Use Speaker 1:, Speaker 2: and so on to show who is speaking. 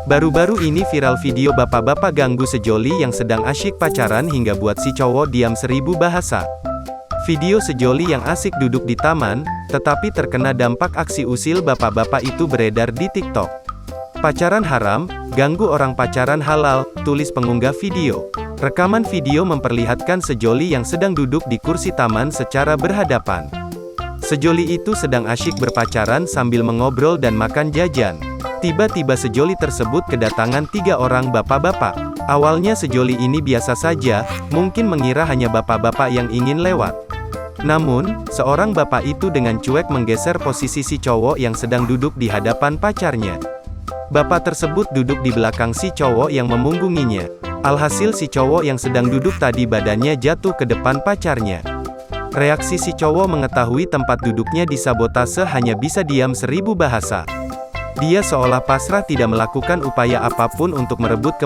Speaker 1: Baru-baru ini viral video bapak-bapak ganggu sejoli yang sedang asyik pacaran hingga buat si cowok diam 1000 bahasa. Video sejoli yang asik duduk di taman, tetapi terkena dampak aksi usil bapak-bapak itu beredar di TikTok. Pacaran haram, ganggu orang pacaran halal, tulis pengunggah video. Rekaman video memperlihatkan sejoli yang sedang duduk di kursi taman secara berhadapan. Sejoli itu sedang asyik berpacaran sambil mengobrol dan makan jajan. Tiba-tiba sejoli tersebut kedatangan 3 orang bapak-bapak. Awalnya sejoli ini biasa saja, mungkin mengira hanya bapak-bapak yang ingin lewat. Namun, seorang bapak itu dengan cuek menggeser posisi si cowok yang sedang duduk di hadapan pacarnya. Bapak tersebut duduk di belakang si cowok yang memunggunginya. Alhasil si cowok yang sedang duduk tadi badannya jatuh ke depan pacarnya. Reaksi si cowok mengetahui tempat duduknya disabotase hanya bisa diam 1000 bahasa. Dia seolah pasrah tidak melakukan upaya apapun untuk merebut